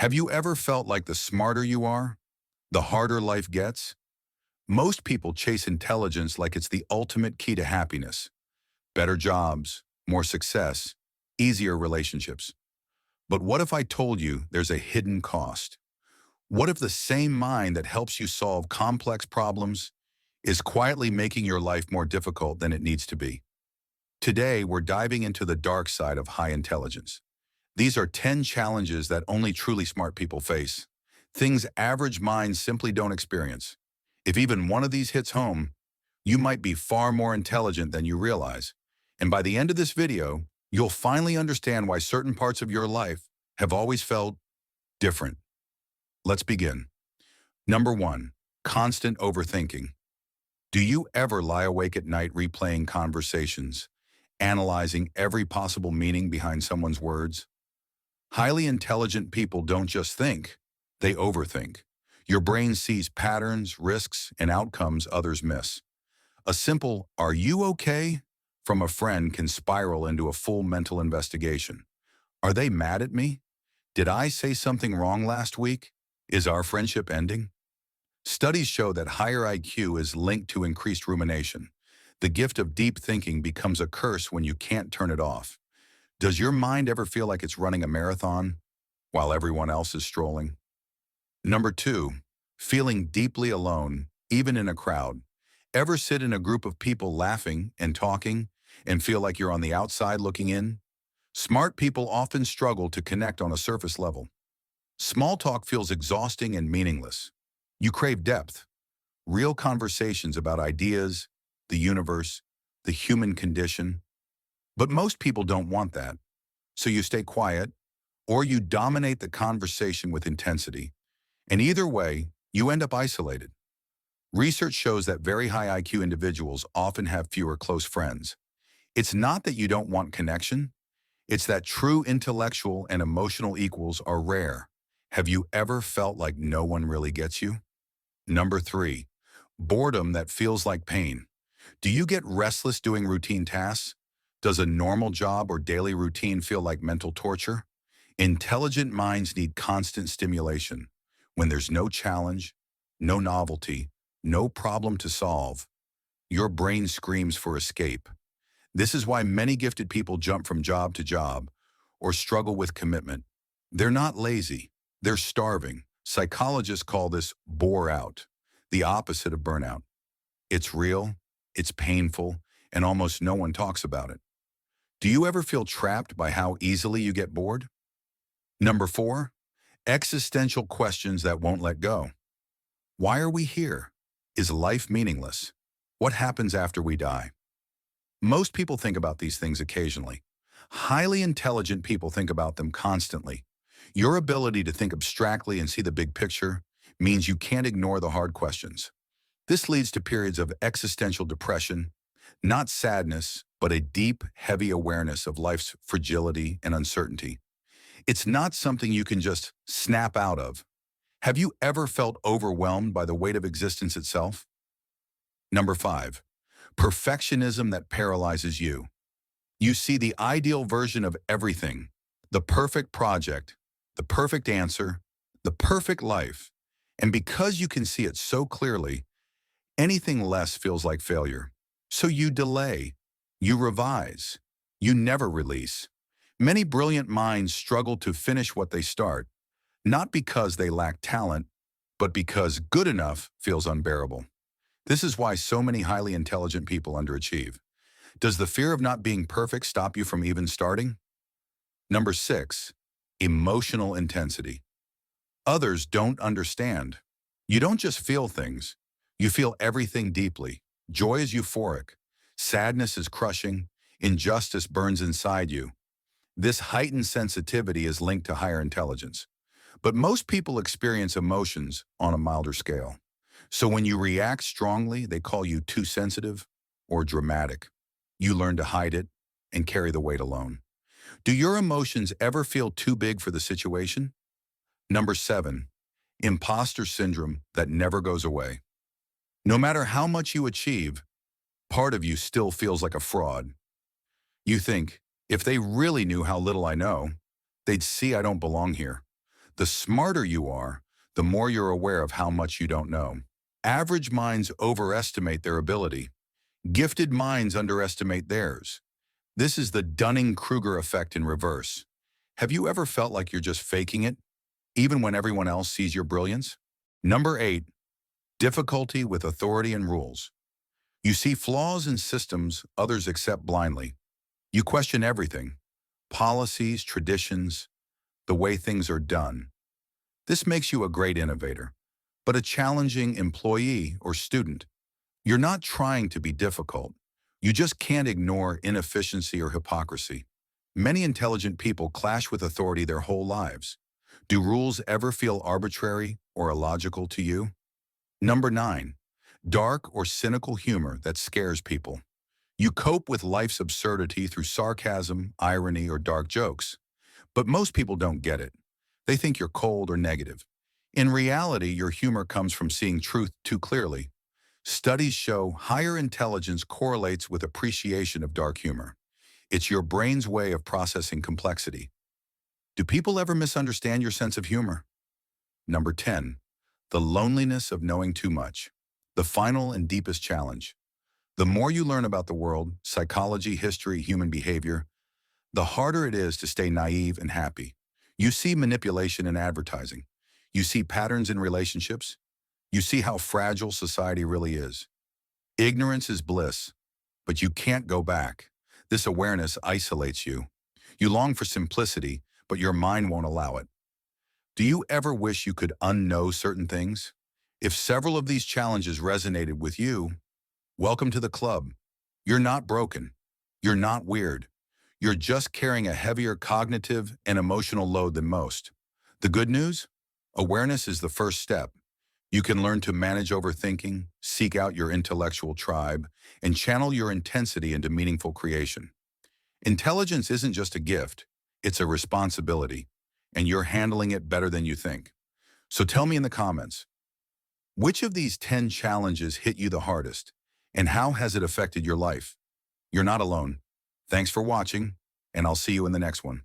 Have you ever felt like the smarter you are, the harder life gets? Most people chase intelligence like it's the ultimate key to happiness. Better jobs, more success, easier relationships. But what if I told you there's a hidden cost? What if the same mind that helps you solve complex problems is quietly making your life more difficult than it needs to be? Today, we're diving into the dark side of high intelligence. These are 10 challenges that only truly smart people face. Things average minds simply don't experience. If even one of these hits home, you might be far more intelligent than you realize. And by the end of this video, you'll finally understand why certain parts of your life have always felt different. Let's begin. Number 1, constant overthinking. Do you ever lie awake at night replaying conversations, analyzing every possible meaning behind someone's words? Highly intelligent people don't just think, they overthink. Your brain sees patterns, risks, and outcomes others miss. A simple, "Are you okay?" from a friend can spiral into a full mental investigation. Are they mad at me? Did I say something wrong last week? Is our friendship ending? Studies show that higher IQ is linked to increased rumination. The gift of deep thinking becomes a curse when you can't turn it off. Does your mind ever feel like it's running a marathon while everyone else is strolling? Number 2, feeling deeply alone, even in a crowd. Ever sit in a group of people laughing and talking and feel like you're on the outside looking in? Smart people often struggle to connect on a surface level. Small talk feels exhausting and meaningless. You crave depth, real conversations about ideas, the universe, the human condition. But most people don't want that. So you stay quiet, or you dominate the conversation with intensity. And either way, you end up isolated. Research shows that very high IQ individuals often have fewer close friends. It's not that you don't want connection, it's that true intellectual and emotional equals are rare. Have you ever felt like no one really gets you? Number 3, boredom that feels like pain. Do you get restless doing routine tasks? Does a normal job or daily routine feel like mental torture? Intelligent minds need constant stimulation. When there's no challenge, no novelty, no problem to solve, your brain screams for escape. This is why many gifted people jump from job to job or struggle with commitment. They're not lazy, they're starving. Psychologists call this bore out, the opposite of burnout. It's real, it's painful, and almost no one talks about it. Do you ever feel trapped by how easily you get bored? Number 4, existential questions that won't let go. Why are we here? Is life meaningless? What happens after we die? Most people think about these things occasionally. Highly intelligent people think about them constantly. Your ability to think abstractly and see the big picture means you can't ignore the hard questions. This leads to periods of existential depression, not sadness, but a deep, heavy awareness of life's fragility and uncertainty. It's not something you can just snap out of. Have you ever felt overwhelmed by the weight of existence itself? Number 5, perfectionism that paralyzes you. You see the ideal version of everything, the perfect project, the perfect answer, the perfect life. And because you can see it so clearly, anything less feels like failure. So you delay, you revise, you never release. Many brilliant minds struggle to finish what they start, not because they lack talent, but because good enough feels unbearable. This is why so many highly intelligent people underachieve. Does the fear of not being perfect stop you from even starting? Number 6, emotional intensity. Others don't understand. You don't just feel things, you feel everything deeply. Joy is euphoric, sadness is crushing, injustice burns inside you. This heightened sensitivity is linked to higher intelligence. But most people experience emotions on a milder scale. So when you react strongly, they call you too sensitive or dramatic. You learn to hide it and carry the weight alone. Do your emotions ever feel too big for the situation? Number 7, imposter syndrome that never goes away. No matter how much you achieve, part of you still feels like a fraud. You think, if they really knew how little I know, they'd see I don't belong here. The smarter you are, the more you're aware of how much you don't know. Average minds overestimate their ability. Gifted minds underestimate theirs. This is the Dunning-Kruger effect in reverse. Have you ever felt like you're just faking it, even when everyone else sees your brilliance? Number 8, difficulty with authority and rules. You see flaws in systems others accept blindly. You question everything, policies, traditions, the way things are done. This makes you a great innovator, but a challenging employee or student. You're not trying to be difficult. You just can't ignore inefficiency or hypocrisy. Many intelligent people clash with authority their whole lives. Do rules ever feel arbitrary or illogical to you? Number 9, dark or cynical humor that scares people. You cope with life's absurdity through sarcasm, irony, or dark jokes. But most people don't get it. They think you're cold or negative. In reality, your humor comes from seeing truth too clearly. Studies show higher intelligence correlates with appreciation of dark humor. It's your brain's way of processing complexity. Do people ever misunderstand your sense of humor? Number 10, the loneliness of knowing too much. The final and deepest challenge. The more you learn about the world, psychology, history, human behavior, the harder it is to stay naive and happy. You see manipulation in advertising. You see patterns in relationships. You see how fragile society really is. Ignorance is bliss, but you can't go back. This awareness isolates you. You long for simplicity, but your mind won't allow it. Do you ever wish you could unknow certain things? If several of these challenges resonated with you, welcome to the club. You're not broken. You're not weird. You're just carrying a heavier cognitive and emotional load than most. The good news? Awareness is the first step. You can learn to manage overthinking, seek out your intellectual tribe, and channel your intensity into meaningful creation. Intelligence isn't just a gift, it's a responsibility, and you're handling it better than you think. So tell me in the comments, which of these 10 challenges hit you the hardest, and how has it affected your life? You're not alone. Thanks for watching, and I'll see you in the next one.